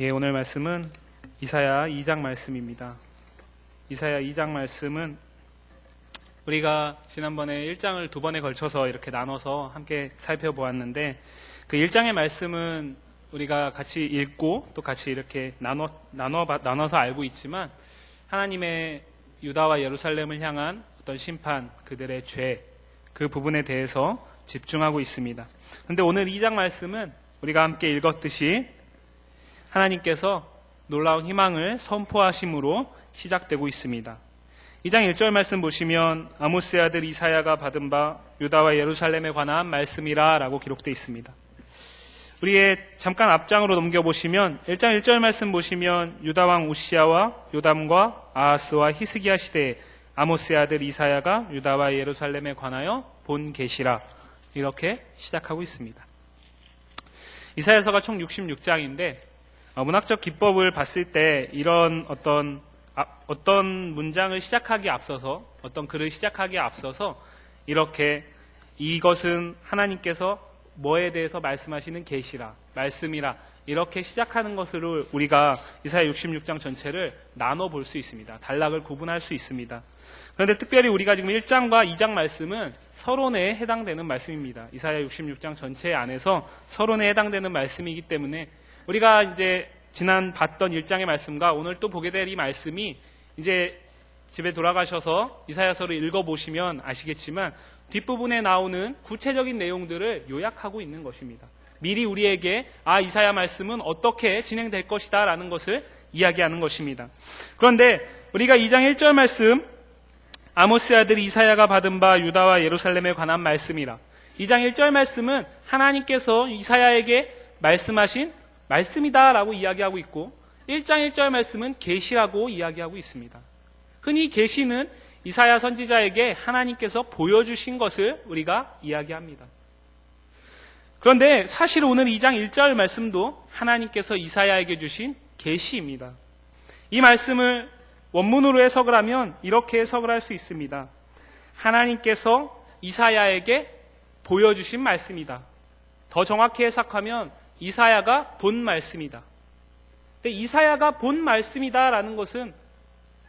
오늘 말씀은 이사야 2장 말씀입니다. 이사야 2장 말씀은 우리가 지난번에 1장을 두 번에 걸쳐서 이렇게 나눠서 함께 살펴보았는데, 그 1장의 말씀은 우리가 같이 읽고 또 같이 이렇게 나눠서 알고 있지만, 하나님의 유다와 예루살렘을 향한 어떤 심판, 그들의 죄, 그 부분에 대해서 집중하고 있습니다. 그런데 오늘 2장 말씀은 우리가 함께 읽었듯이 하나님께서 놀라운 희망을 선포하심으로 시작되고 있습니다. 2장 1절 말씀 보시면 아모스의 아들 이사야가 받은 바 유다와 예루살렘에 관한 말씀이라 라고 기록되어 있습니다. 우리의 잠깐 앞장으로 넘겨보시면 1장 1절 말씀 보시면 유다왕 우시야와 요담과 아하스와 히스기야 시대에 아모스의 아들 이사야가 유다와 예루살렘에 관하여 본 계시라, 이렇게 시작하고 있습니다. 이사야서가 총 66장인데 문학적 기법을 봤을 때 이런 어떤 문장을 시작하기에 앞서서, 어떤 글을 시작하기에 앞서서 이렇게 이것은 하나님께서 뭐에 대해서 말씀하시는 계시라, 말씀이라, 이렇게 시작하는 것으로 우리가 이사야 66장 전체를 나눠볼 수 있습니다. 단락을 구분할 수 있습니다. 그런데 특별히 우리가 지금 1장과 2장 말씀은 서론에 해당되는 말씀입니다. 이사야 66장 전체 안에서 서론에 해당되는 말씀이기 때문에 우리가 이제 지난 봤던 1장의 말씀과 오늘 또 보게 될 이 말씀이 이제 집에 돌아가셔서 이사야서를 읽어보시면 아시겠지만 뒷부분에 나오는 구체적인 내용들을 요약하고 있는 것입니다. 미리 우리에게 이사야 말씀은 어떻게 진행될 것이다 라는 것을 이야기하는 것입니다. 그런데 우리가 2장 1절 말씀, 아모스의 아들 이사야가 받은 바 유다와 예루살렘에 관한 말씀이라, 2장 1절 말씀은 하나님께서 이사야에게 말씀하신 말씀이다 라고 이야기하고 있고, 1장 1절 말씀은 계시라고 이야기하고 있습니다. 흔히 계시는 이사야 선지자에게 하나님께서 보여주신 것을 우리가 이야기합니다. 그런데 사실 오늘 2장 1절 말씀도 하나님께서 이사야에게 주신 계시입니다. 이 말씀을 원문으로 해석을 하면 이렇게 해석을 할 수 있습니다. 하나님께서 이사야에게 보여주신 말씀이다. 더 정확히 해석하면 이사야가 본 말씀이다. 근데 이사야가 본 말씀이다라는 것은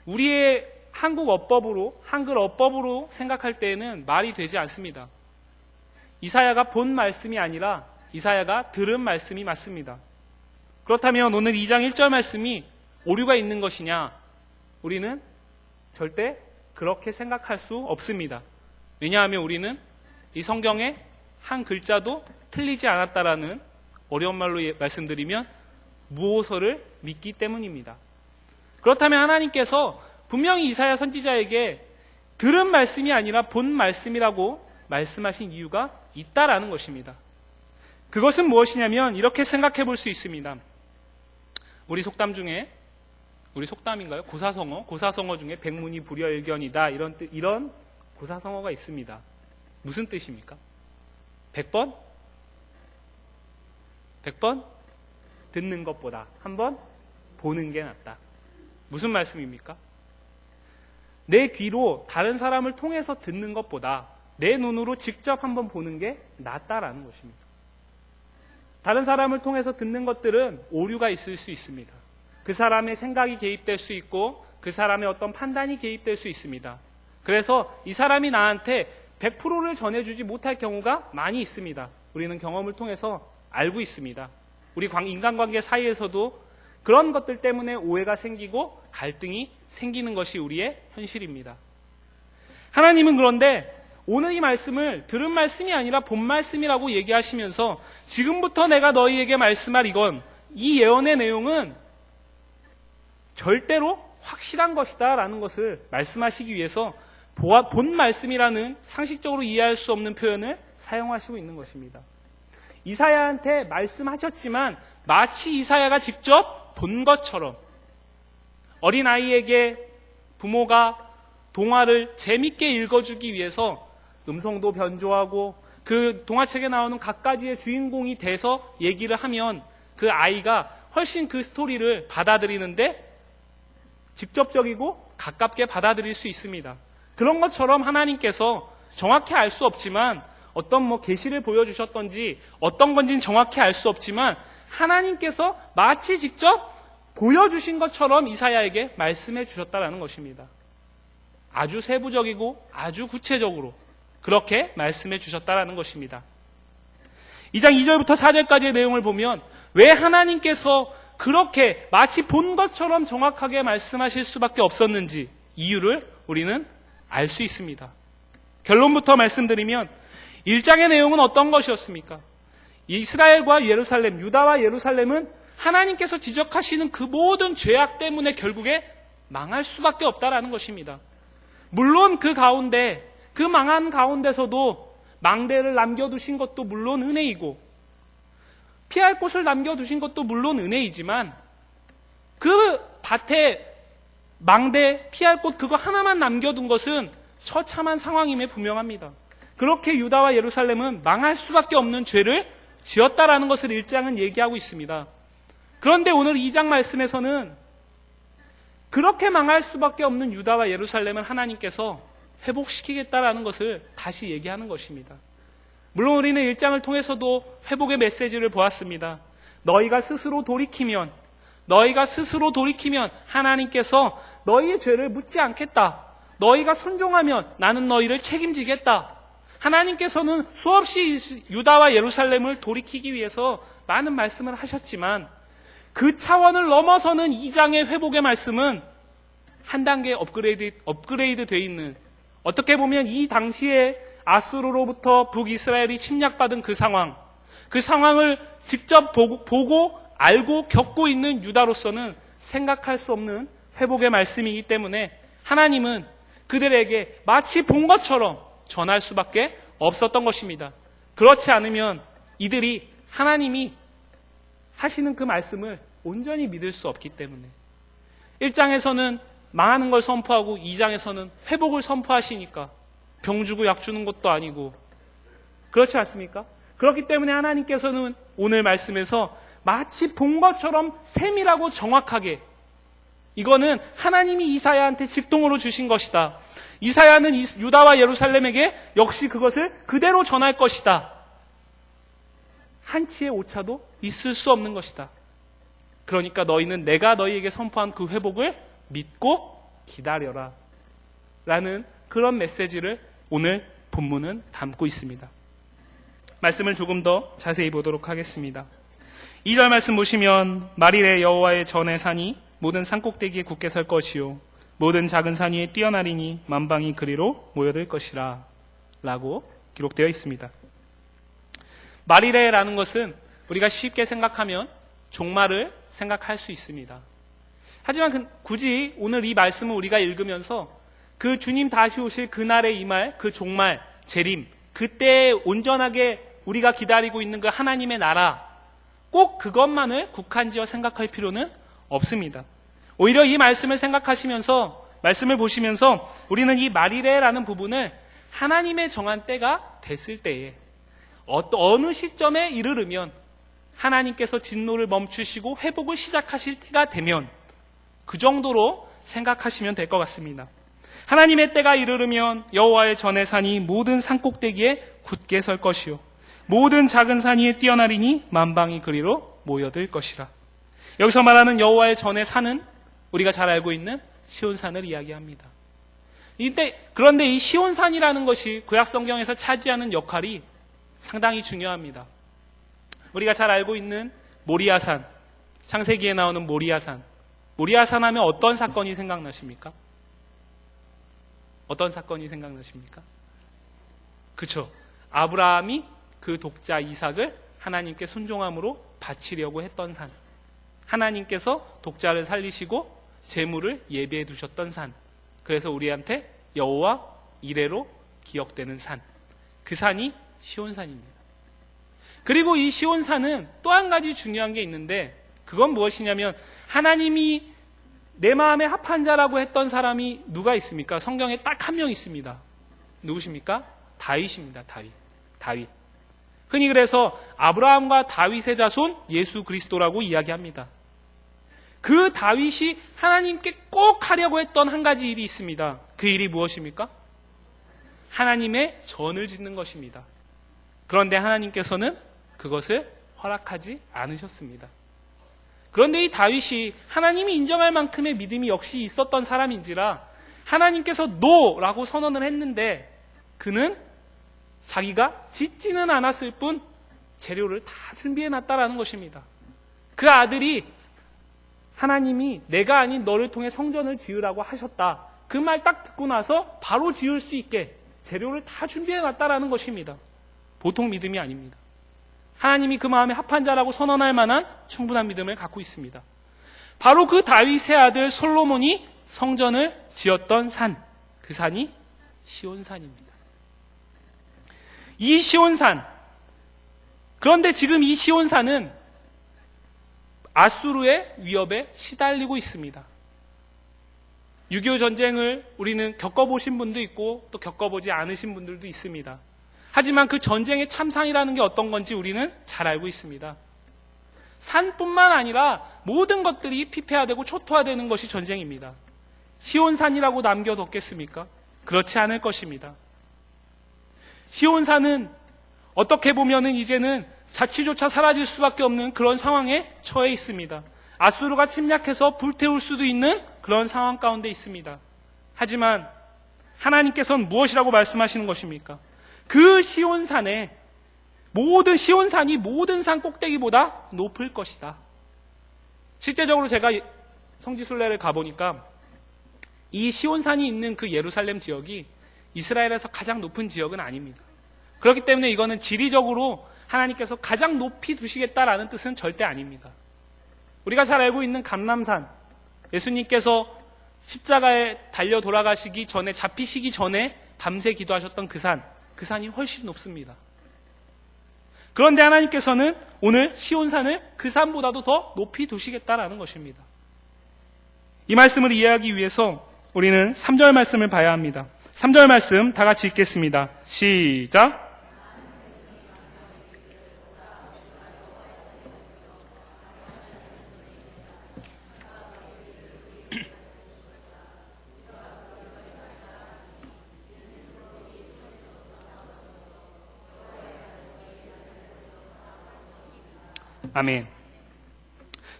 우리의 한글 어법으로 생각할 때에는 말이 되지 않습니다. 이사야가 본 말씀이 아니라 이사야가 들은 말씀이 맞습니다. 그렇다면 오늘 2장 1절 말씀이 오류가 있는 것이냐? 우리는 절대 그렇게 생각할 수 없습니다. 왜냐하면 우리는 이 성경에 한 글자도 틀리지 않았다라는, 어려운 말로 말씀드리면 무오서를 믿기 때문입니다. 그렇다면 하나님께서 분명히 이사야 선지자에게 들은 말씀이 아니라 본 말씀이라고 말씀하신 이유가 있다라는 것입니다. 그것은 무엇이냐면 이렇게 생각해 볼 수 있습니다. 우리 속담인가요? 고사성어 중에 백문이 불여일견이다, 이런 고사성어가 있습니다. 무슨 뜻입니까? 100번 듣는 것보다 한 번 보는 게 낫다. 무슨 말씀입니까? 내 귀로 다른 사람을 통해서 듣는 것보다 내 눈으로 직접 한번 보는 게 낫다라는 것입니다. 다른 사람을 통해서 듣는 것들은 오류가 있을 수 있습니다. 그 사람의 생각이 개입될 수 있고 그 사람의 어떤 판단이 개입될 수 있습니다. 그래서 이 사람이 나한테 100%를 전해주지 못할 경우가 많이 있습니다. 우리는 경험을 통해서 알고 있습니다. 우리 인간관계 사이에서도 그런 것들 때문에 오해가 생기고 갈등이 생기는 것이 우리의 현실입니다. 하나님은 그런데 오늘 이 말씀을 들은 말씀이 아니라 본 말씀이라고 얘기하시면서 지금부터 내가 너희에게 말씀할 이 예언의 내용은 절대로 확실한 것이다 라는 것을 말씀하시기 위해서 본 말씀이라는 상식적으로 이해할 수 없는 표현을 사용하시고 있는 것입니다. 이사야한테 말씀하셨지만 마치 이사야가 직접 본 것처럼, 어린아이에게 부모가 동화를 재밌게 읽어주기 위해서 음성도 변조하고 그 동화책에 나오는 각가지의 주인공이 돼서 얘기를 하면 그 아이가 훨씬 그 스토리를 받아들이는데 직접적이고 가깝게 받아들일 수 있습니다. 그런 것처럼 하나님께서 정확히 알 수 없지만 어떤 계시를 보여주셨던지 어떤 건지는 정확히 알 수 없지만 하나님께서 마치 직접 보여주신 것처럼 이사야에게 말씀해 주셨다라는 것입니다. 아주 세부적이고 아주 구체적으로 그렇게 말씀해 주셨다라는 것입니다. 2장 2절부터 4절까지의 내용을 보면 왜 하나님께서 그렇게 마치 본 것처럼 정확하게 말씀하실 수밖에 없었는지 이유를 우리는 알 수 있습니다. 결론부터 말씀드리면 1장의 내용은 어떤 것이었습니까? 이스라엘과 예루살렘, 유다와 예루살렘은 하나님께서 지적하시는 그 모든 죄악 때문에 결국에 망할 수밖에 없다라는 것입니다. 물론 그 가운데, 그 망한 가운데서도 망대를 남겨두신 것도 물론 은혜이고 피할 곳을 남겨두신 것도 물론 은혜이지만 그 밭에 망대, 피할 곳 그거 하나만 남겨둔 것은 처참한 상황임에 분명합니다. 그렇게 유다와 예루살렘은 망할 수밖에 없는 죄를 지었다라는 것을 1장은 얘기하고 있습니다. 그런데 오늘 2장 말씀에서는 그렇게 망할 수밖에 없는 유다와 예루살렘을 하나님께서 회복시키겠다라는 것을 다시 얘기하는 것입니다. 물론 우리는 1장을 통해서도 회복의 메시지를 보았습니다. 너희가 스스로 돌이키면 하나님께서 너희의 죄를 묻지 않겠다. 너희가 순종하면 나는 너희를 책임지겠다. 하나님께서는 수없이 유다와 예루살렘을 돌이키기 위해서 많은 말씀을 하셨지만 그 차원을 넘어서는 2장의 회복의 말씀은 한 단계 업그레이드 돼 있는, 어떻게 보면 이 당시에 아수르로부터 북이스라엘이 침략받은 그 상황을 직접 보고 알고 겪고 있는 유다로서는 생각할 수 없는 회복의 말씀이기 때문에 하나님은 그들에게 마치 본 것처럼 전할 수밖에 없었던 것입니다. 그렇지 않으면 이들이 하나님이 하시는 그 말씀을 온전히 믿을 수 없기 때문에 1장에서는 망하는 걸 선포하고 2장에서는 회복을 선포하시니까 병 주고 약 주는 것도 아니고 그렇지 않습니까? 그렇기 때문에 하나님께서는 오늘 말씀에서 마치 본 것처럼 세밀하고 정확하게 이거는 하나님이 이사야한테 직동으로 주신 것이다. 이사야는 유다와 예루살렘에게 역시 그것을 그대로 전할 것이다. 한치의 오차도 있을 수 없는 것이다. 그러니까 너희는 내가 너희에게 선포한 그 회복을 믿고 기다려라 라는 그런 메시지를 오늘 본문은 담고 있습니다. 말씀을 조금 더 자세히 보도록 하겠습니다. 2절 말씀 보시면 말일에 여호와의 전의 산이 모든 산꼭대기에 굳게 설 것이요 모든 작은 산 위에 뛰어나리니 만방이 그리로 모여들 것이라 라고 기록되어 있습니다. 말일에라는 것은 우리가 쉽게 생각하면 종말을 생각할 수 있습니다. 하지만 굳이 오늘 이 말씀을 우리가 읽으면서 그 주님 다시 오실 그날에 임할 그 종말, 재림, 그때 온전하게 우리가 기다리고 있는 그 하나님의 나라, 꼭 그것만을 국한지어 생각할 필요는 없습니다. 오히려 이 말씀을 생각하시면서, 말씀을 보시면서 우리는 이 말이래라는 부분을 하나님의 정한 때가 됐을 때에 어느 시점에 이르르면 하나님께서 진노를 멈추시고 회복을 시작하실 때가 되면 그 정도로 생각하시면 될 것 같습니다. 하나님의 때가 이르르면 여호와의 전의 산이 모든 산꼭대기에 굳게 설 것이요 모든 작은 산 위에 뛰어나리니 만방이 그리로 모여들 것이라. 여기서 말하는 여호와의 전의 산은 우리가 잘 알고 있는 시온산을 이야기합니다. 그런데 이 시온산이라는 것이 구약 성경에서 차지하는 역할이 상당히 중요합니다. 우리가 잘 알고 있는 모리아산, 창세기에 나오는 모리아산 하면 어떤 사건이 생각나십니까? 어떤 사건이 생각나십니까? 그렇죠. 아브라함이 그 독자 이삭을 하나님께 순종함으로 바치려고 했던 산, 하나님께서 독자를 살리시고 제물을 예비해 두셨던 산, 그래서 우리한테 여호와 이레로 기억되는 산, 그 산이 시온산입니다. 그리고 이 시온산은 또 한 가지 중요한 게 있는데 그건 무엇이냐면 하나님이 내 마음에 합한 자라고 했던 사람이 누가 있습니까? 성경에 딱 한 명 있습니다. 누구십니까? 다윗입니다. 다윗. 흔히 그래서 아브라함과 다윗의 자손 예수 그리스도라고 이야기합니다. 그 다윗이 하나님께 꼭 하려고 했던 한 가지 일이 있습니다. 그 일이 무엇입니까? 하나님의 전을 짓는 것입니다. 그런데 하나님께서는 그것을 허락하지 않으셨습니다. 그런데 이 다윗이 하나님이 인정할 만큼의 믿음이 역시 있었던 사람인지라 하나님께서 노라고 선언을 했는데 그는 자기가 짓지는 않았을 뿐 재료를 다 준비해놨다라는 것입니다. 그 아들이 하나님이 내가 아닌 너를 통해 성전을 지으라고 하셨다. 그 말 딱 듣고 나서 바로 지을 수 있게 재료를 다 준비해놨다라는 것입니다. 보통 믿음이 아닙니다. 하나님이 그 마음에 합한 자라고 선언할 만한 충분한 믿음을 갖고 있습니다. 바로 그 다윗의 아들 솔로몬이 성전을 지었던 산, 그 산이 시온산입니다. 이 시온산, 그런데 지금 이 시온산은 아수르의 위협에 시달리고 있습니다. 6.25 전쟁을 우리는 겪어보신 분도 있고 또 겪어보지 않으신 분들도 있습니다. 하지만 그 전쟁의 참상이라는 게 어떤 건지 우리는 잘 알고 있습니다. 산뿐만 아니라 모든 것들이 피폐화되고 초토화되는 것이 전쟁입니다. 시온산이라고 남겨뒀겠습니까? 그렇지 않을 것입니다. 시온산은 어떻게 보면은 이제는 자취조차 사라질 수밖에 없는 그런 상황에 처해 있습니다. 아수르가 침략해서 불태울 수도 있는 그런 상황 가운데 있습니다. 하지만 하나님께서는 무엇이라고 말씀하시는 것입니까? 그 시온산이 모든 산 꼭대기보다 높을 것이다. 실제적으로 제가 성지순례를 가보니까 이 시온산이 있는 그 예루살렘 지역이 이스라엘에서 가장 높은 지역은 아닙니다. 그렇기 때문에 이거는 지리적으로 하나님께서 가장 높이 두시겠다라는 뜻은 절대 아닙니다. 우리가 잘 알고 있는 감람산, 예수님께서 십자가에 달려 돌아가시기 전에, 잡히시기 전에 밤새 기도하셨던 그 산이 훨씬 높습니다. 그런데 하나님께서는 오늘 시온산을 그 산보다도 더 높이 두시겠다라는 것입니다. 이 말씀을 이해하기 위해서 우리는 3절 말씀을 봐야 합니다. 3절 말씀 다 같이 읽겠습니다. 시작! 아멘.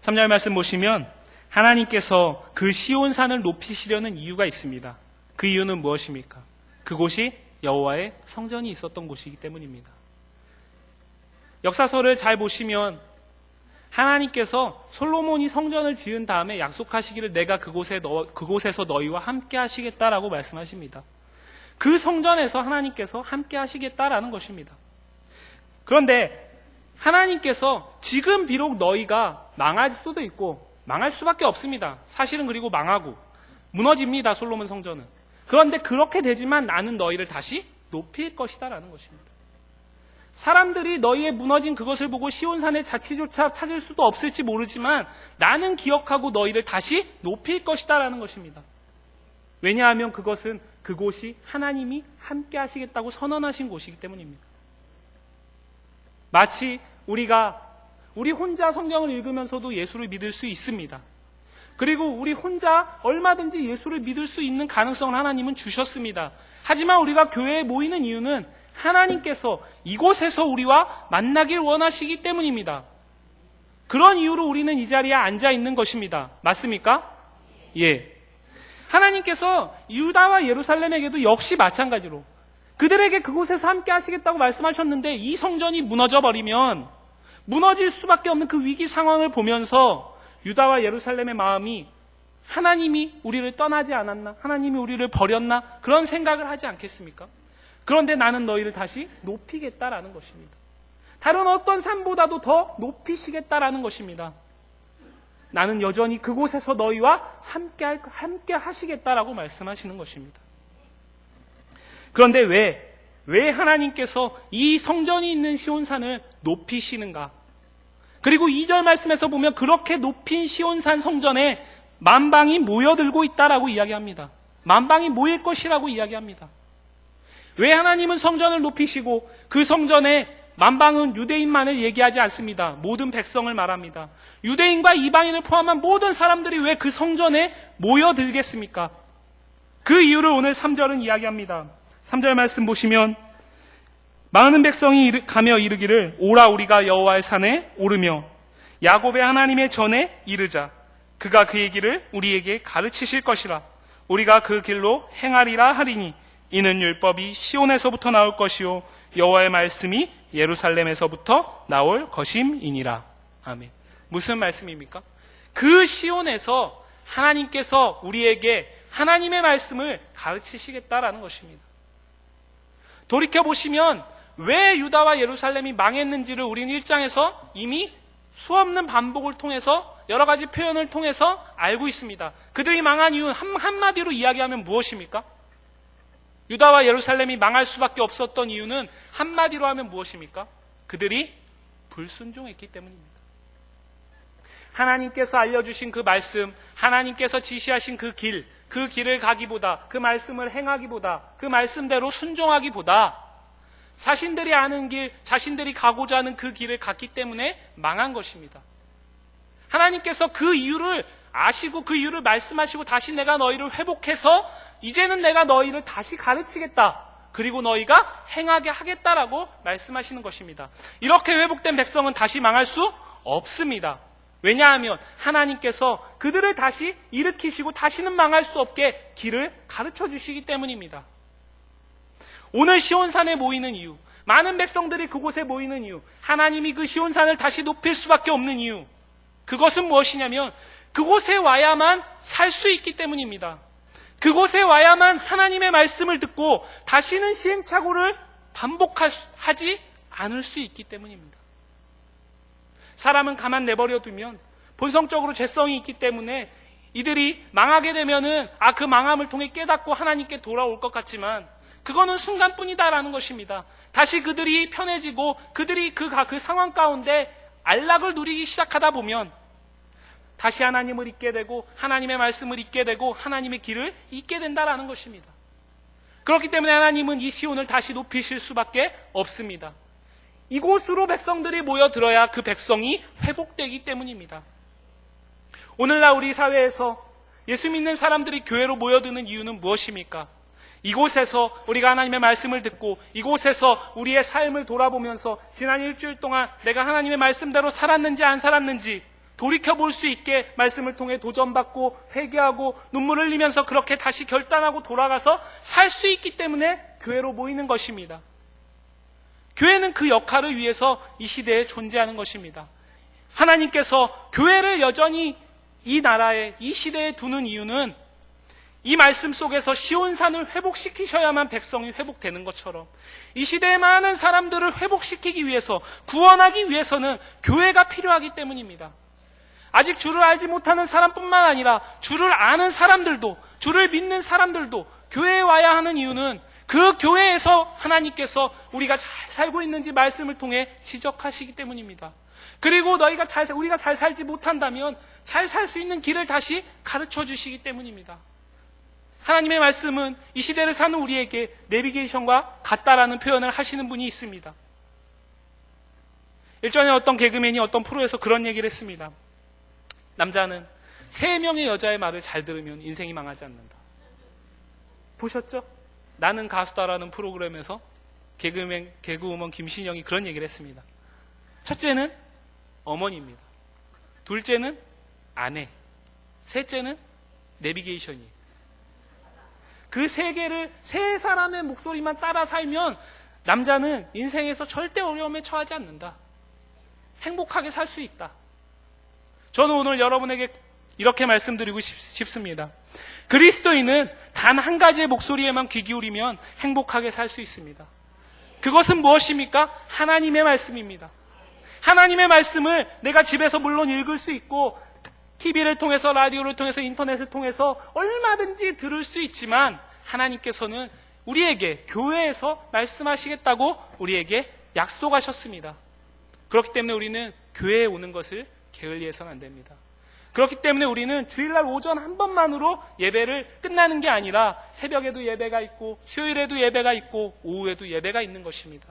3절 말씀 보시면 하나님께서 그 시온산을 높이시려는 이유가 있습니다. 그 이유는 무엇입니까? 그곳이 여호와의 성전이 있었던 곳이기 때문입니다. 역사서를 잘 보시면 하나님께서 솔로몬이 성전을 지은 다음에 약속하시기를 내가 그곳에서 너희와 함께 하시겠다라고 말씀하십니다. 그 성전에서 하나님께서 함께 하시겠다라는 것입니다. 그런데 하나님께서 지금 비록 너희가 망할 수도 있고 망할 수밖에 없습니다. 사실은 그리고 망하고 무너집니다. 솔로몬 성전은. 그런데 그렇게 되지만 나는 너희를 다시 높일 것이다라는 것입니다. 사람들이 너희의 무너진 그것을 보고 시온산의 자취조차 찾을 수도 없을지 모르지만 나는 기억하고 너희를 다시 높일 것이다라는 것입니다. 왜냐하면 그곳이 하나님이 함께 하시겠다고 선언하신 곳이기 때문입니다. 마치 우리 혼자 성경을 읽으면서도 예수를 믿을 수 있습니다. 그리고 우리 혼자 얼마든지 예수를 믿을 수 있는 가능성을 하나님은 주셨습니다. 하지만 우리가 교회에 모이는 이유는 하나님께서 이곳에서 우리와 만나길 원하시기 때문입니다. 그런 이유로 우리는 이 자리에 앉아 있는 것입니다. 맞습니까? 예. 하나님께서 유다와 예루살렘에게도 역시 마찬가지로 그들에게 그곳에서 함께 하시겠다고 말씀하셨는데 이 성전이 무너져 버리면 무너질 수밖에 없는 그 위기 상황을 보면서 유다와 예루살렘의 마음이 하나님이 우리를 떠나지 않았나? 하나님이 우리를 버렸나? 그런 생각을 하지 않겠습니까? 그런데 나는 너희를 다시 높이겠다라는 것입니다. 다른 어떤 산보다도 더 높이시겠다라는 것입니다. 나는 여전히 그곳에서 너희와 함께 하시겠다라고 말씀하시는 것입니다. 그런데 왜 하나님께서 이 성전이 있는 시온산을 높이시는가? 그리고 2절 말씀에서 보면 그렇게 높인 시온산 성전에 만방이 모여들고 있다라고 이야기합니다. 만방이 모일 것이라고 이야기합니다. 왜 하나님은 성전을 높이시고 그 성전에 만방은 유대인만을 얘기하지 않습니다. 모든 백성을 말합니다. 유대인과 이방인을 포함한 모든 사람들이 왜 그 성전에 모여들겠습니까? 그 이유를 오늘 3절은 이야기합니다. 3절 말씀 보시면 많은 백성이 가며 이르기를 오라 우리가 여호와의 산에 오르며 야곱의 하나님의 전에 이르자. 그가 그의 길을 우리에게 가르치실 것이라. 우리가 그 길로 행하리라 하리니 이는 율법이 시온에서부터 나올 것이요 여호와의 말씀이 예루살렘에서부터 나올 것임이니라. 아멘. 무슨 말씀입니까? 그 시온에서 하나님께서 우리에게 하나님의 말씀을 가르치시겠다라는 것입니다. 돌이켜보시면 왜 유다와 예루살렘이 망했는지를 우리는 1장에서 이미 수없는 반복을 통해서 여러 가지 표현을 통해서 알고 있습니다. 그들이 망한 이유는 한마디로 이야기하면 무엇입니까? 유다와 예루살렘이 망할 수밖에 없었던 이유는 한마디로 하면 무엇입니까? 그들이 불순종했기 때문입니다. 하나님께서 알려주신 그 말씀, 하나님께서 지시하신 그 길을 가기보다, 그 말씀을 행하기보다, 그 말씀대로 순종하기보다 자신들이 아는 길, 자신들이 가고자 하는 그 길을 갔기 때문에 망한 것입니다. 하나님께서 그 이유를 아시고 그 이유를 말씀하시고 다시 내가 너희를 회복해서 이제는 내가 너희를 다시 가르치겠다. 그리고 너희가 행하게 하겠다라고 말씀하시는 것입니다. 이렇게 회복된 백성은 다시 망할 수 없습니다. 왜냐하면 하나님께서 그들을 다시 일으키시고 다시는 망할 수 없게 길을 가르쳐 주시기 때문입니다. 오늘 시온산에 모이는 이유, 많은 백성들이 그곳에 모이는 이유, 하나님이 그 시온산을 다시 높일 수밖에 없는 이유, 그것은 무엇이냐면 그곳에 와야만 살 수 있기 때문입니다. 그곳에 와야만 하나님의 말씀을 듣고 다시는 시행착오를 반복하지 않을 수 있기 때문입니다. 사람은 가만 내버려 두면 본성적으로 죄성이 있기 때문에 이들이 망하게 되면은 그 망함을 통해 깨닫고 하나님께 돌아올 것 같지만 그거는 순간뿐이다라는 것입니다. 다시 그들이 편해지고 그들이 그 상황 가운데 안락을 누리기 시작하다 보면 다시 하나님을 잊게 되고 하나님의 말씀을 잊게 되고 하나님의 길을 잊게 된다라는 것입니다. 그렇기 때문에 하나님은 이 시온을 다시 높이실 수밖에 없습니다. 이곳으로 백성들이 모여들어야 그 백성이 회복되기 때문입니다. 오늘날 우리 사회에서 예수 믿는 사람들이 교회로 모여드는 이유는 무엇입니까? 이곳에서 우리가 하나님의 말씀을 듣고 이곳에서 우리의 삶을 돌아보면서 지난 일주일 동안 내가 하나님의 말씀대로 살았는지 안 살았는지 돌이켜볼 수 있게 말씀을 통해 도전받고 회개하고 눈물을 흘리면서 그렇게 다시 결단하고 돌아가서 살 수 있기 때문에 교회로 모이는 것입니다. 교회는 그 역할을 위해서 이 시대에 존재하는 것입니다. 하나님께서 교회를 여전히 이 나라에, 이 시대에 두는 이유는 이 말씀 속에서 시온산을 회복시키셔야만 백성이 회복되는 것처럼 이 시대의 많은 사람들을 회복시키기 위해서, 구원하기 위해서는 교회가 필요하기 때문입니다. 아직 주를 알지 못하는 사람뿐만 아니라 주를 아는 사람들도, 주를 믿는 사람들도 교회에 와야 하는 이유는 그 교회에서 하나님께서 우리가 잘 살고 있는지 말씀을 통해 지적하시기 때문입니다. 그리고 우리가 잘 살지 못한다면 잘 살 수 있는 길을 다시 가르쳐 주시기 때문입니다. 하나님의 말씀은 이 시대를 사는 우리에게 내비게이션과 같다라는 표현을 하시는 분이 있습니다. 일전에 어떤 개그맨이 어떤 프로에서 그런 얘기를 했습니다. 남자는 3명의 여자의 말을 잘 들으면 인생이 망하지 않는다. 보셨죠? 나는 가수다라는 프로그램에서 개그우먼 김신영이 그런 얘기를 했습니다. 첫째는 어머니입니다. 둘째는 아내. 셋째는 내비게이션이에요. 그 세 사람의 목소리만 따라 살면 남자는 인생에서 절대 어려움에 처하지 않는다. 행복하게 살 수 있다. 저는 오늘 여러분에게 이렇게 말씀드리고 싶습니다. 그리스도인은 단 한 가지의 목소리에만 귀 기울이면 행복하게 살 수 있습니다. 그것은 무엇입니까? 하나님의 말씀입니다. 하나님의 말씀을 내가 집에서 물론 읽을 수 있고 TV를 통해서, 라디오를 통해서, 인터넷을 통해서 얼마든지 들을 수 있지만 하나님께서는 우리에게 교회에서 말씀하시겠다고 우리에게 약속하셨습니다. 그렇기 때문에 우리는 교회에 오는 것을 게을리해서는 안 됩니다. 그렇기 때문에 우리는 주일날 오전 한 번만으로 예배를 끝나는 게 아니라 새벽에도 예배가 있고 수요일에도 예배가 있고 오후에도 예배가 있는 것입니다.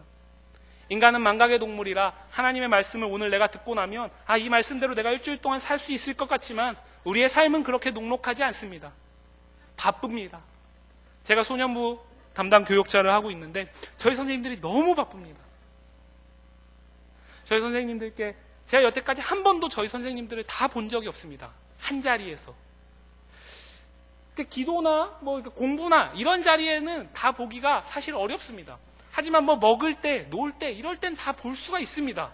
인간은 망각의 동물이라 하나님의 말씀을 오늘 내가 듣고 나면 이 말씀대로 내가 일주일 동안 살 수 있을 것 같지만 우리의 삶은 그렇게 녹록하지 않습니다. 바쁩니다. 제가 소년부 담당 교육자를 하고 있는데 저희 선생님들이 너무 바쁩니다. 저희 선생님들께 제가 여태까지 한 번도 저희 선생님들을 다 본 적이 없습니다. 한 자리에서. 기도나 뭐 공부나 이런 자리에는 다 보기가 사실 어렵습니다. 하지만 뭐 먹을 때, 놀 때 이럴 땐 다 볼 수가 있습니다.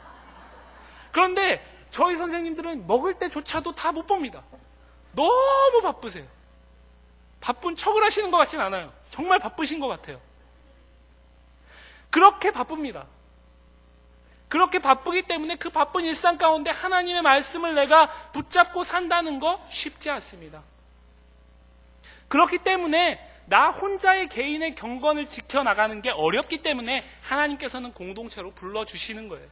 그런데 저희 선생님들은 먹을 때조차도 다 못 봅니다. 너무 바쁘세요. 바쁜 척을 하시는 것 같진 않아요. 정말 바쁘신 것 같아요. 그렇게 바쁩니다. 그렇게 바쁘기 때문에 그 바쁜 일상 가운데 하나님의 말씀을 내가 붙잡고 산다는 거 쉽지 않습니다. 그렇기 때문에 나 혼자의 개인의 경건을 지켜나가는 게 어렵기 때문에 하나님께서는 공동체로 불러주시는 거예요.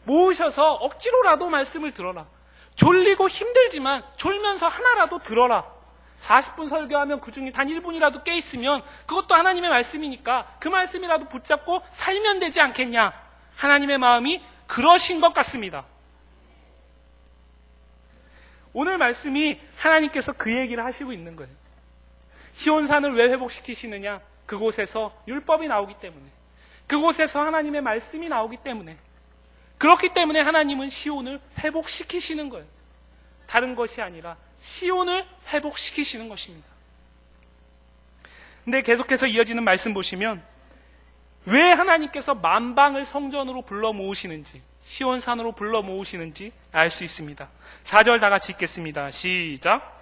모으셔서 억지로라도 말씀을 들어라. 졸리고 힘들지만 졸면서 하나라도 들어라. 40분 설교하면 그중에 단 1분이라도 깨있으면 그것도 하나님의 말씀이니까 그 말씀이라도 붙잡고 살면 되지 않겠냐. 하나님의 마음이 그러신 것 같습니다. 오늘 말씀이 하나님께서 그 얘기를 하시고 있는 거예요. 시온산을 왜 회복시키시느냐? 그곳에서 율법이 나오기 때문에, 그곳에서 하나님의 말씀이 나오기 때문에, 그렇기 때문에 하나님은 시온을 회복시키시는 거예요. 다른 것이 아니라 시온을 회복시키시는 것입니다. 근데 계속해서 이어지는 말씀 보시면 왜 하나님께서 만방을 성전으로 불러 모으시는지, 시온산으로 불러 모으시는지 알 수 있습니다. 4절 다 같이 읽겠습니다. 시작.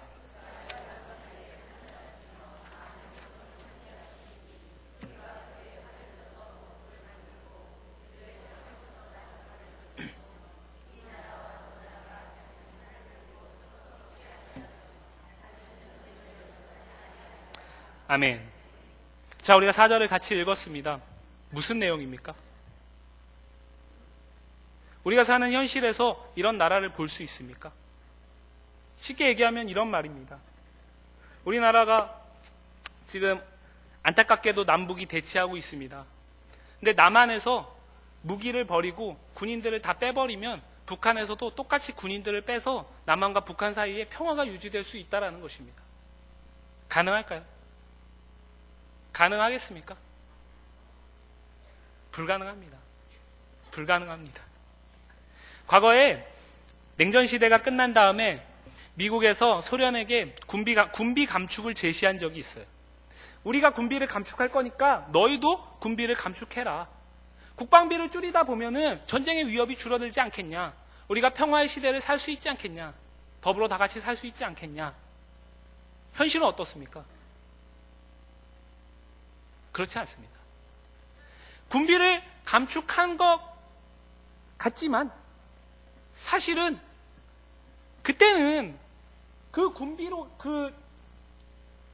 아멘. 자, 우리가 4절을 같이 읽었습니다. 무슨 내용입니까? 우리가 사는 현실에서 이런 나라를 볼 수 있습니까? 쉽게 얘기하면 이런 말입니다. 우리나라가 지금 안타깝게도 남북이 대치하고 있습니다. 근데 남한에서 무기를 버리고 군인들을 다 빼버리면 북한에서도 똑같이 군인들을 빼서 남한과 북한 사이에 평화가 유지될 수 있다는 것입니다. 가능할까요? 가능하겠습니까? 불가능합니다. 불가능합니다. 과거에 냉전시대가 끝난 다음에 미국에서 소련에게 군비 감축을 제시한 적이 있어요. 우리가 군비를 감축할 거니까 너희도 군비를 감축해라. 국방비를 줄이다 보면은 전쟁의 위협이 줄어들지 않겠냐. 우리가 평화의 시대를 살 수 있지 않겠냐. 더불어 다 같이 살 수 있지 않겠냐. 현실은 어떻습니까? 그렇지 않습니다. 군비를 감축한 것 같지만 사실은 그때는 그 군비로 그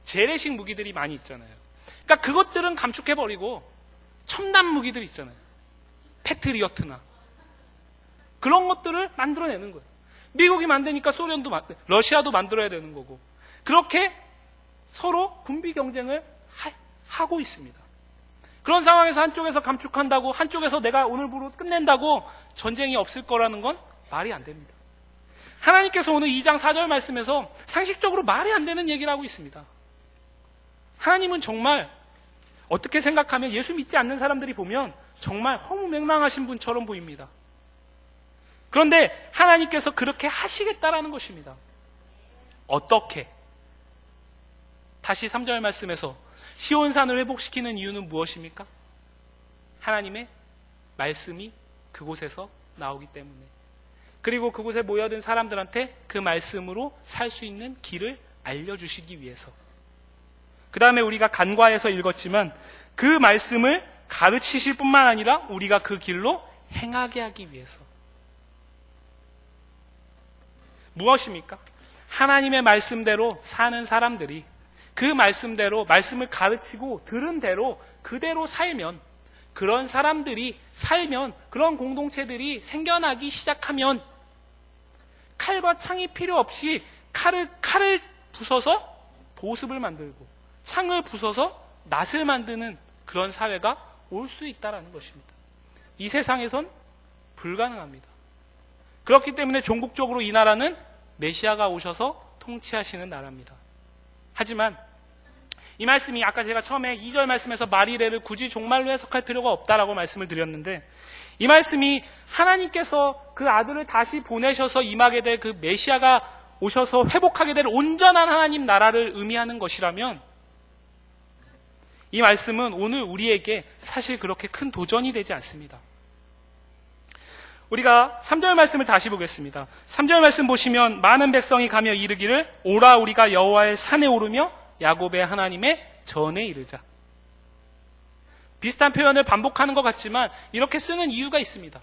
재래식 무기들이 많이 있잖아요. 그러니까 그것들은 감축해버리고 첨단 무기들 있잖아요. 패트리어트나 그런 것들을 만들어내는 거예요. 미국이 만드니까 소련도 러시아도 만들어야 되는 거고 그렇게 서로 군비 경쟁을 하고 있습니다. 그런 상황에서 한쪽에서 감축한다고 한쪽에서 내가 오늘부로 끝낸다고 전쟁이 없을 거라는 건 말이 안 됩니다. 하나님께서 오늘 2장 4절 말씀에서 상식적으로 말이 안 되는 얘기를 하고 있습니다. 하나님은 정말 어떻게 생각하면 예수 믿지 않는 사람들이 보면 정말 허무맹랑하신 분처럼 보입니다. 그런데 하나님께서 그렇게 하시겠다라는 것입니다. 어떻게? 다시 3절 말씀에서 시온산을 회복시키는 이유는 무엇입니까? 하나님의 말씀이 그곳에서 나오기 때문에, 그리고 그곳에 모여든 사람들한테 그 말씀으로 살 수 있는 길을 알려주시기 위해서. 그 다음에 우리가 간과해서 읽었지만 그 말씀을 가르치실 뿐만 아니라 우리가 그 길로 행하게 하기 위해서. 무엇입니까? 하나님의 말씀대로 사는 사람들이 그 말씀대로 말씀을 가르치고 들은 대로 그대로 살면, 그런 사람들이 살면, 그런 공동체들이 생겨나기 시작하면 칼과 창이 필요 없이 칼을 부숴서 보습을 만들고 창을 부숴서 낫을 만드는 그런 사회가 올 수 있다는 것입니다. 이 세상에선 불가능합니다. 그렇기 때문에 종국적으로 이 나라는 메시아가 오셔서 통치하시는 나라입니다. 하지만 이 말씀이 아까 제가 처음에 2절 말씀에서 마리레를 굳이 종말로 해석할 필요가 없다라고 말씀을 드렸는데, 이 말씀이 하나님께서 그 아들을 다시 보내셔서 임하게 될 그 메시아가 오셔서 회복하게 될 온전한 하나님 나라를 의미하는 것이라면, 이 말씀은 오늘 우리에게 사실 그렇게 큰 도전이 되지 않습니다. 우리가 3절 말씀을 다시 보겠습니다. 3절 말씀 보시면 많은 백성이 가며 이르기를 오라 우리가 여호와의 산에 오르며 야곱의 하나님의 전에 이르자. 비슷한 표현을 반복하는 것 같지만 이렇게 쓰는 이유가 있습니다.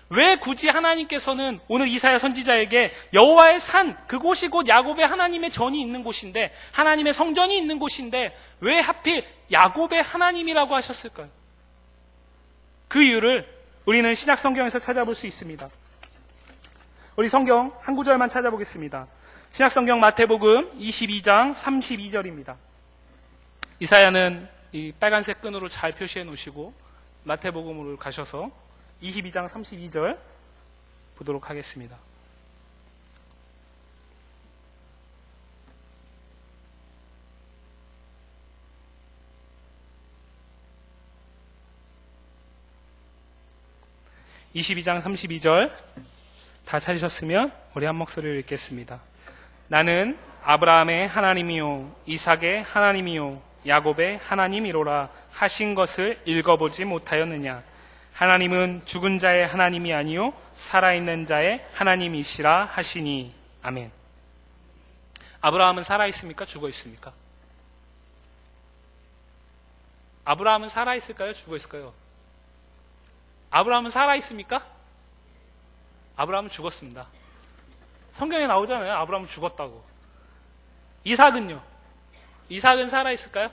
왜 굳이 하나님께서는 오늘 이사야 선지자에게 여호와의 산, 그곳이 곧 야곱의 하나님의 전이 있는 곳인데, 하나님의 성전이 있는 곳인데 왜 하필 야곱의 하나님이라고 하셨을까요? 그 이유를 우리는 신약 성경에서 찾아볼 수 있습니다. 우리 성경 한 구절만 찾아보겠습니다. 신약 성경 마태복음 22장 32절입니다. 이사야는 이 빨간색 끈으로 잘 표시해 놓으시고 마태복음으로 가셔서 22장 32절 보도록 하겠습니다. (22장 32절) 다 찾으셨으면 우리 한 목소리를 읽겠습니다. 나는 아브라함의 하나님이요 이삭의 하나님이요 야곱의 하나님이로라 하신 것을 읽어보지 못하였느냐. 하나님은 죽은 자의 하나님이 아니요 살아있는 자의 하나님이시라 하시니. 아멘. 아브라함은 살아있습니까? 죽어있습니까? 아브라함은 살아있을까요? 죽어있을까요? 아브라함은 살아있습니까? 아브라함은 죽었습니다. 성경에 나오잖아요. 아브라함은 죽었다고. 이삭은요? 이삭은 살아있을까요?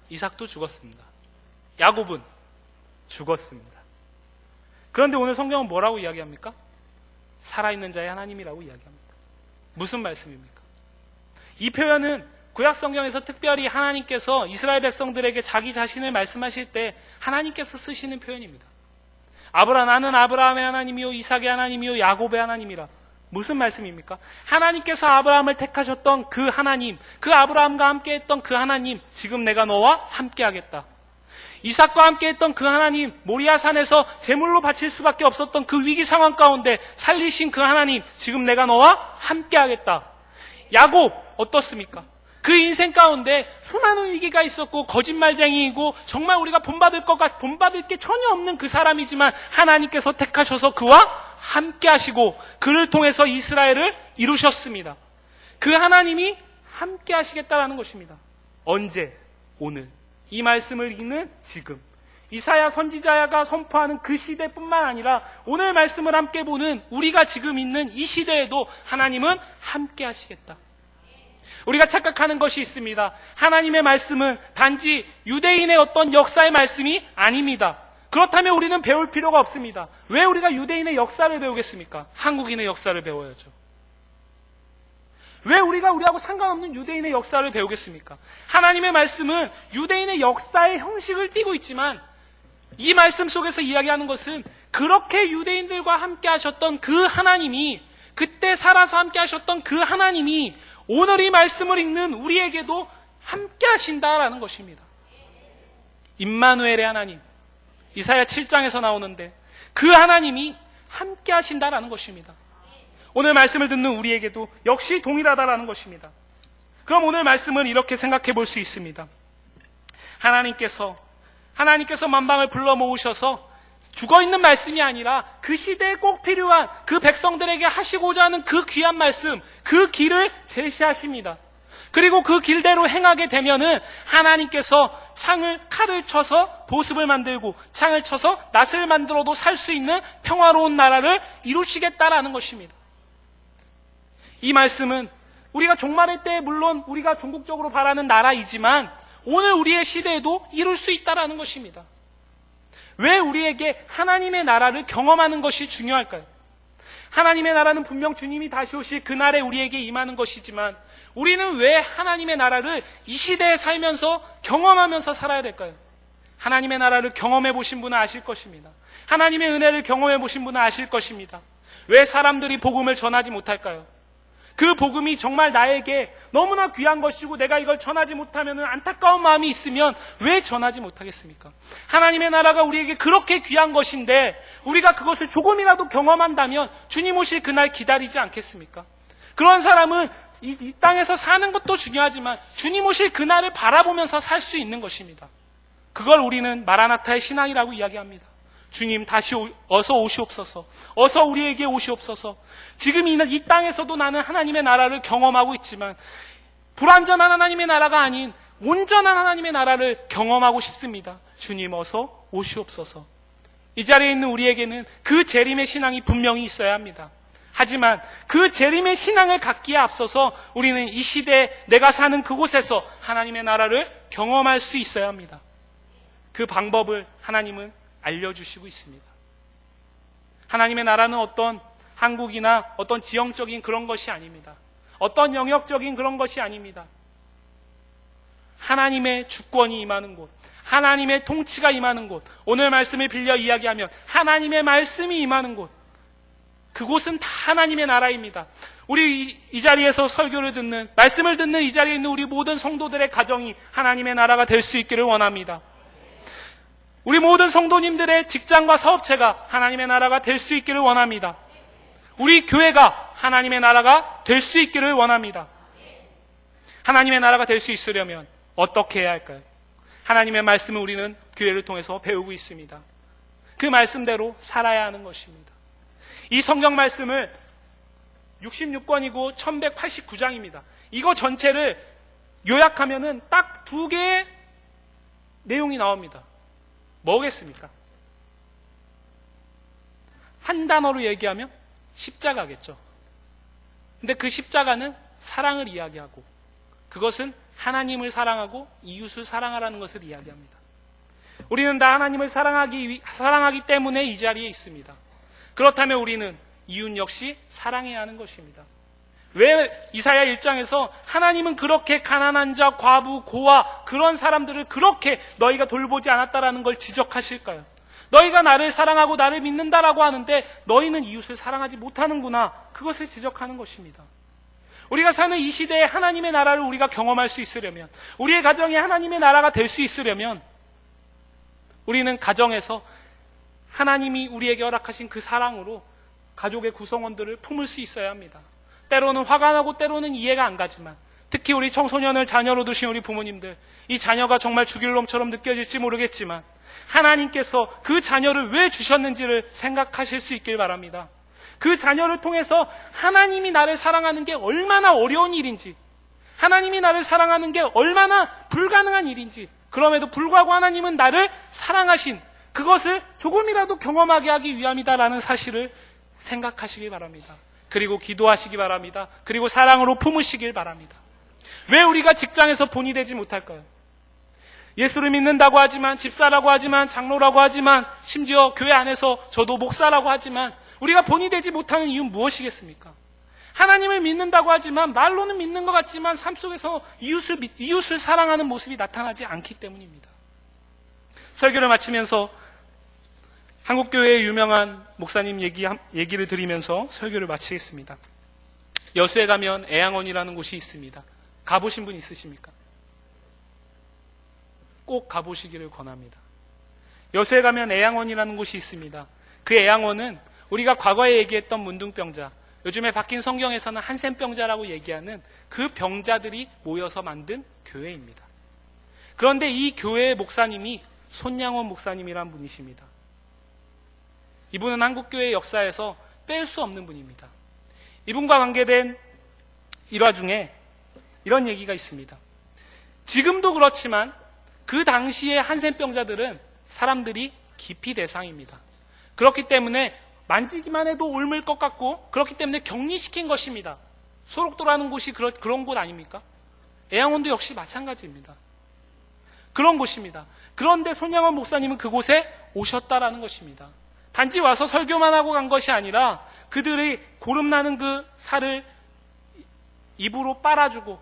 이삭도 죽었습니다. 야곱은 죽었습니다. 그런데 오늘 성경은 뭐라고 이야기합니까? 살아있는 자의 하나님이라고 이야기합니다. 무슨 말씀입니까? 이 표현은 구약 성경에서 특별히 하나님께서 이스라엘 백성들에게 자기 자신을 말씀하실 때 하나님께서 쓰시는 표현입니다. 나는 아브라함의 하나님이요 이삭의 하나님이요 야곱의 하나님이라. 무슨 말씀입니까? 하나님께서 아브라함을 택하셨던 그 하나님, 그 아브라함과 함께 했던 그 하나님, 지금 내가 너와 함께 하겠다. 이삭과 함께 했던 그 하나님, 모리아산에서 제물로 바칠 수밖에 없었던 그 위기 상황 가운데 살리신 그 하나님, 지금 내가 너와 함께 하겠다. 야곱 어떻습니까? 그 인생 가운데 수많은 위기가 있었고 거짓말쟁이이고 정말 우리가 본받을 게 전혀 없는 그 사람이지만 하나님께서 택하셔서 그와 함께 하시고 그를 통해서 이스라엘을 이루셨습니다. 그 하나님이 함께 하시겠다라는 것입니다. 언제? 오늘. 이 말씀을 읽는 지금. 이사야 선지자가 선포하는 그 시대뿐만 아니라 오늘 말씀을 함께 보는 우리가 지금 있는 이 시대에도 하나님은 함께 하시겠다. 우리가 착각하는 것이 있습니다. 하나님의 말씀은 단지 유대인의 어떤 역사의 말씀이 아닙니다. 그렇다면 우리는 배울 필요가 없습니다. 왜 우리가 유대인의 역사를 배우겠습니까? 한국인의 역사를 배워야죠. 왜 우리하고 상관없는 유대인의 역사를 배우겠습니까? 하나님의 말씀은 유대인의 역사의 형식을 띠고 있지만 이 말씀 속에서 이야기하는 것은 그렇게 유대인들과 함께 하셨던 그 하나님이, 그때 살아서 함께 하셨던 그 하나님이 오늘 이 말씀을 읽는 우리에게도 함께 하신다라는 것입니다. 임마누엘의 하나님, 이사야 7장에서 나오는데 그 하나님이 함께 하신다라는 것입니다. 오늘 말씀을 듣는 우리에게도 역시 동일하다라는 것입니다. 그럼 오늘 말씀은 이렇게 생각해 볼 수 있습니다. 하나님께서 만방을 불러 모으셔서 죽어있는 말씀이 아니라 그 시대에 꼭 필요한 그 백성들에게 하시고자 하는 그 귀한 말씀, 그 길을 제시하십니다. 그리고 그 길대로 행하게 되면은 하나님께서 칼을 쳐서 보습을 만들고 창을 쳐서 낫을 만들어도 살 수 있는 평화로운 나라를 이루시겠다라는 것입니다. 이 말씀은 우리가 종말의 때에 물론 우리가 종국적으로 바라는 나라이지만 오늘 우리의 시대에도 이룰 수 있다라는 것입니다. 왜 우리에게 하나님의 나라를 경험하는 것이 중요할까요? 하나님의 나라는 분명 주님이 다시 오실 그날에 우리에게 임하는 것이지만 우리는 왜 하나님의 나라를 이 시대에 살면서 경험하면서 살아야 될까요? 하나님의 나라를 경험해 보신 분은 아실 것입니다. 하나님의 은혜를 경험해 보신 분은 아실 것입니다. 왜 사람들이 복음을 전하지 못할까요? 그 복음이 정말 나에게 너무나 귀한 것이고 내가 이걸 전하지 못하면 안타까운 마음이 있으면 왜 전하지 못하겠습니까? 하나님의 나라가 우리에게 그렇게 귀한 것인데 우리가 그것을 조금이라도 경험한다면 주님 오실 그날 기다리지 않겠습니까? 그런 사람은 이 땅에서 사는 것도 중요하지만 주님 오실 그날을 바라보면서 살 수 있는 것입니다. 그걸 우리는 마라나타의 신앙이라고 이야기합니다. 주님 다시 어서 오시옵소서. 어서 우리에게 오시옵소서. 지금 이 땅에서도 나는 하나님의 나라를 경험하고 있지만 불완전한 하나님의 나라가 아닌 온전한 하나님의 나라를 경험하고 싶습니다. 주님 어서 오시옵소서. 이 자리에 있는 우리에게는 그 재림의 신앙이 분명히 있어야 합니다. 하지만 그 재림의 신앙을 갖기에 앞서서 우리는 이 시대에 내가 사는 그곳에서 하나님의 나라를 경험할 수 있어야 합니다. 그 방법을 하나님은 알려주시고 있습니다. 하나님의 나라는 어떤 한국이나 어떤 지형적인 그런 것이 아닙니다. 어떤 영역적인 그런 것이 아닙니다. 하나님의 주권이 임하는 곳, 하나님의 통치가 임하는 곳, 오늘 말씀을 빌려 이야기하면 하나님의 말씀이 임하는 곳, 그곳은 다 하나님의 나라입니다. 우리 이 자리에서 설교를 듣는, 말씀을 듣는 이 자리에 있는 우리 모든 성도들의 가정이 하나님의 나라가 될 수 있기를 원합니다. 우리 모든 성도님들의 직장과 사업체가 하나님의 나라가 될 수 있기를 원합니다. 우리 교회가 하나님의 나라가 될 수 있기를 원합니다. 하나님의 나라가 될 수 있으려면 어떻게 해야 할까요? 하나님의 말씀을 우리는 교회를 통해서 배우고 있습니다. 그 말씀대로 살아야 하는 것입니다. 이 성경 말씀을 66권이고 1189장입니다. 이거 전체를 요약하면은 딱 두 개의 내용이 나옵니다. 뭐겠습니까? 한 단어로 얘기하면 십자가겠죠. 근데 그 십자가는 사랑을 이야기하고 그것은 하나님을 사랑하고 이웃을 사랑하라는 것을 이야기합니다. 우리는 다 하나님을 사랑하기 때문에 이 자리에 있습니다. 그렇다면 우리는 이웃 역시 사랑해야 하는 것입니다. 왜 이사야 1장에서 하나님은 그렇게 가난한 자, 과부, 고아 그런 사람들을 그렇게 너희가 돌보지 않았다라는 걸 지적하실까요? 너희가 나를 사랑하고 나를 믿는다라고 하는데 너희는 이웃을 사랑하지 못하는구나. 그것을 지적하는 것입니다. 우리가 사는 이 시대에 하나님의 나라를 우리가 경험할 수 있으려면, 우리의 가정이 하나님의 나라가 될 수 있으려면 우리는 가정에서 하나님이 우리에게 허락하신 그 사랑으로 가족의 구성원들을 품을 수 있어야 합니다. 때로는 화가 나고 때로는 이해가 안 가지만 특히 우리 청소년을 자녀로 두신 우리 부모님들, 이 자녀가 정말 죽일 놈처럼 느껴질지 모르겠지만 하나님께서 그 자녀를 왜 주셨는지를 생각하실 수 있길 바랍니다. 그 자녀를 통해서 하나님이 나를 사랑하는 게 얼마나 어려운 일인지, 하나님이 나를 사랑하는 게 얼마나 불가능한 일인지, 그럼에도 불구하고 하나님은 나를 사랑하신 그것을 조금이라도 경험하게 하기 위함이다라는 사실을 생각하시기 바랍니다. 그리고 기도하시기 바랍니다. 그리고 사랑으로 품으시길 바랍니다. 왜 우리가 직장에서 본이 되지 못할까요? 예수를 믿는다고 하지만, 집사라고 하지만, 장로라고 하지만, 심지어 교회 안에서 저도 목사라고 하지만 우리가 본이 되지 못하는 이유는 무엇이겠습니까? 하나님을 믿는다고 하지만, 말로는 믿는 것 같지만 삶 속에서 이웃을 사랑하는 모습이 나타나지 않기 때문입니다. 설교를 마치면서 한국교회의 유명한 목사님 얘기를 드리면서 설교를 마치겠습니다. 여수에 가면 애양원이라는 곳이 있습니다. 가보신 분 있으십니까? 꼭 가보시기를 권합니다. 여수에 가면 애양원이라는 곳이 있습니다. 그 애양원은 우리가 과거에 얘기했던 문둥병자, 요즘에 바뀐 성경에서는 한센병자라고 얘기하는 그 병자들이 모여서 만든 교회입니다. 그런데 이 교회의 목사님이 손양원 목사님이란 분이십니다. 이분은 한국교회 역사에서 뺄 수 없는 분입니다. 이분과 관계된 일화 중에 이런 얘기가 있습니다. 지금도 그렇지만 그 당시의 한센병자들은 사람들이 기피 대상입니다. 그렇기 때문에 만지기만 해도 옮을 것 같고, 그렇기 때문에 격리시킨 것입니다. 소록도라는 곳이 그런 곳 아닙니까? 애양원도 역시 마찬가지입니다. 그런 곳입니다. 그런데 손양원 목사님은 그곳에 오셨다라는 것입니다. 단지 와서 설교만 하고 간 것이 아니라 그들이 고름나는 그 살을 입으로 빨아주고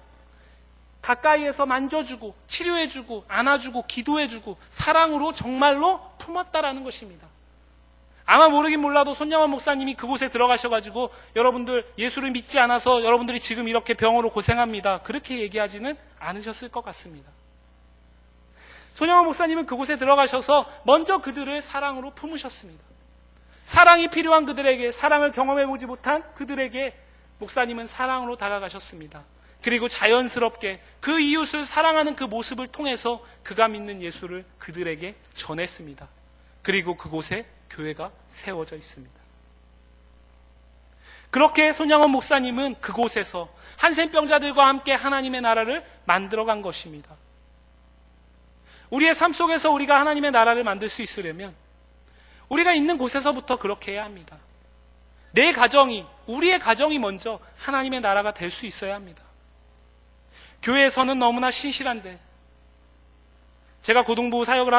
가까이에서 만져주고 치료해주고 안아주고 기도해주고 사랑으로 정말로 품었다라는 것입니다. 아마 모르긴 몰라도 손양원 목사님이 그곳에 들어가셔가지고 여러분들 예수를 믿지 않아서 여러분들이 지금 이렇게 병으로 고생합니다, 그렇게 얘기하지는 않으셨을 것 같습니다. 손양원 목사님은 그곳에 들어가셔서 먼저 그들을 사랑으로 품으셨습니다. 사랑이 필요한 그들에게, 사랑을 경험해보지 못한 그들에게 목사님은 사랑으로 다가가셨습니다. 그리고 자연스럽게 그 이웃을 사랑하는 그 모습을 통해서 그가 믿는 예수를 그들에게 전했습니다. 그리고 그곳에 교회가 세워져 있습니다. 그렇게 손양원 목사님은 그곳에서 한센병자들과 함께 하나님의 나라를 만들어간 것입니다. 우리의 삶 속에서 우리가 하나님의 나라를 만들 수 있으려면 우리가 있는 곳에서부터 그렇게 해야 합니다. 내 가정이, 우리의 가정이 먼저 하나님의 나라가 될 수 있어야 합니다. 교회에서는 너무나 신실한데, 제가 고등부 사역을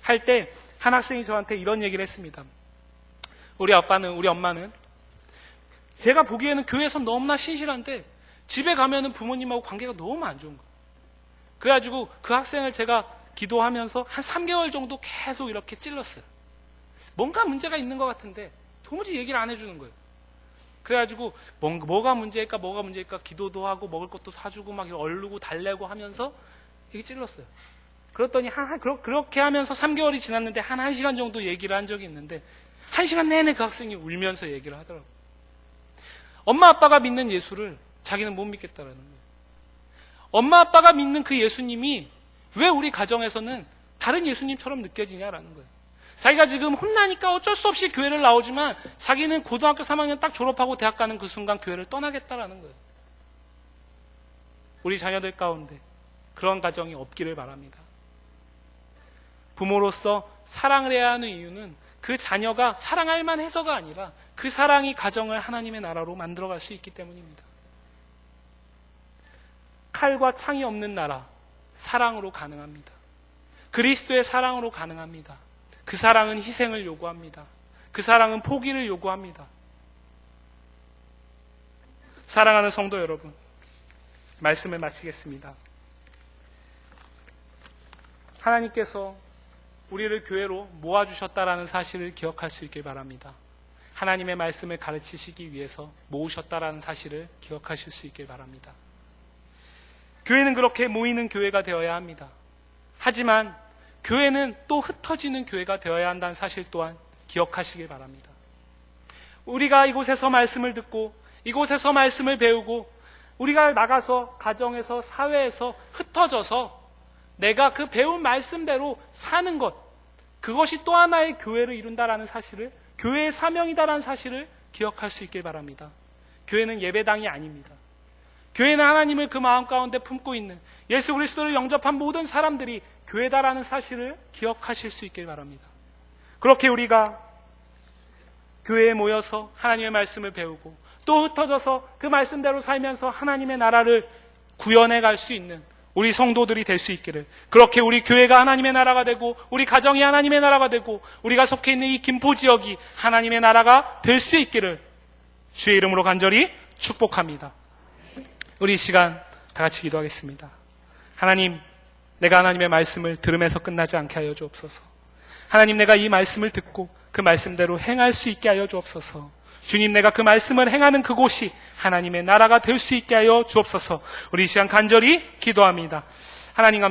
할 때 한 학생이 저한테 이런 얘기를 했습니다. 우리 엄마는 제가 보기에는 교회에서 너무나 신실한데 집에 가면은 부모님하고 관계가 너무 안 좋은 거예요. 그래가지고 그 학생을 제가 기도하면서 한 3개월 정도 계속 이렇게 찔렀어요. 뭔가 문제가 있는 것 같은데 도무지 얘기를 안 해주는 거예요. 그래가지고 뭐가 문제일까 기도도 하고 먹을 것도 사주고 막 얼르고 달래고 하면서 이게 찔렀어요. 그랬더니 그렇게 하면서 3개월이 지났는데 한 1시간 정도 얘기를 한 적이 있는데 1시간 내내 그 학생이 울면서 얘기를 하더라고요. 엄마 아빠가 믿는 예수를 자기는 못 믿겠다라는 거예요. 엄마 아빠가 믿는 그 예수님이 왜 우리 가정에서는 다른 예수님처럼 느껴지냐라는 거예요. 자기가 지금 혼나니까 어쩔 수 없이 교회를 나오지만 자기는 고등학교 3학년 딱 졸업하고 대학 가는 그 순간 교회를 떠나겠다라는 거예요. 우리 자녀들 가운데 그런 가정이 없기를 바랍니다. 부모로서 사랑을 해야 하는 이유는 그 자녀가 사랑할 만해서가 아니라 그 사랑이 가정을 하나님의 나라로 만들어갈 수 있기 때문입니다. 칼과 창이 없는 나라, 사랑으로 가능합니다. 그리스도의 사랑으로 가능합니다. 그 사랑은 희생을 요구합니다. 그 사랑은 포기를 요구합니다. 사랑하는 성도 여러분, 말씀을 마치겠습니다. 하나님께서 우리를 교회로 모아주셨다라는 사실을 기억할 수 있길 바랍니다. 하나님의 말씀을 가르치시기 위해서 모으셨다라는 사실을 기억하실 수 있길 바랍니다. 교회는 그렇게 모이는 교회가 되어야 합니다. 하지만 교회는 또 흩어지는 교회가 되어야 한다는 사실 또한 기억하시길 바랍니다. 우리가 이곳에서 말씀을 듣고 이곳에서 말씀을 배우고 우리가 나가서 가정에서 사회에서 흩어져서 내가 그 배운 말씀대로 사는 것, 그것이 또 하나의 교회를 이룬다라는 사실을, 교회의 사명이다라는 사실을 기억할 수 있길 바랍니다. 교회는 예배당이 아닙니다. 교회는 하나님을 그 마음 가운데 품고 있는 예수 그리스도를 영접한 모든 사람들이 교회다라는 사실을 기억하실 수 있길 바랍니다. 그렇게 우리가 교회에 모여서 하나님의 말씀을 배우고 또 흩어져서 그 말씀대로 살면서 하나님의 나라를 구현해 갈 수 있는 우리 성도들이 될 수 있기를, 그렇게 우리 교회가 하나님의 나라가 되고 우리 가정이 하나님의 나라가 되고 우리가 속해 있는 이 김포 지역이 하나님의 나라가 될 수 있기를 주의 이름으로 간절히 축복합니다. 우리 이 시간 다 같이 기도하겠습니다. 하나님, 내가 하나님의 말씀을 들으면서 끝나지 않게 하여 주옵소서. 하나님, 내가 이 말씀을 듣고 그 말씀대로 행할 수 있게 하여 주옵소서. 주님, 내가 그 말씀을 행하는 그곳이 하나님의 나라가 될 수 있게 하여 주옵소서. 우리 이 시간 간절히 기도합니다. 하나님,